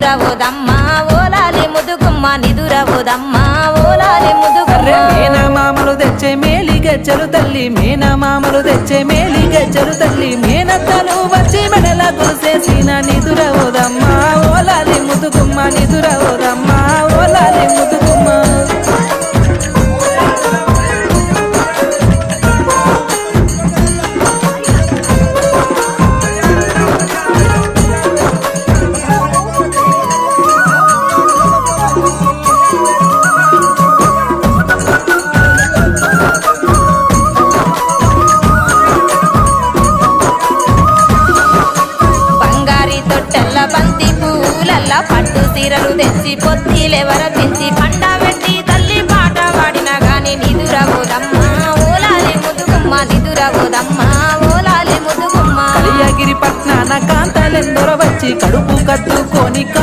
నిదురవోదమ్మా ఓలాలి ముదుగుమ్మ నిదురవోదమ్మా ఓలాలి ముదుగుమ్మ మేనమామలు తెచ్చే మేలి గజ్జలు తల్లి మేనమామలు తెచ్చే మేలి గజ్జలు తల్లి మేనత్తలు వచ్చి మెడల కుసేసిన నిదురవోదమ్మా ఓలాలి ముదుగుమ్మ నిదురవోదమ్మా ఓలాలి ముదుగుమ్మ బంతి పూలల్ల పట్టు సీరలు తెచ్చి పొత్తిలే వరపించి పండ పెట్టి తల్లి పాట పాడినా గాని నిదురవోదమ్మా ఓలాలి ముదుగుమ్మ నిదురవోదమ్మా ఓలాలి ముదుగుమ్మ కలియగిరి పట్నాన కాంతలెందరో వచ్చి కడుపు కట్టుకొని కను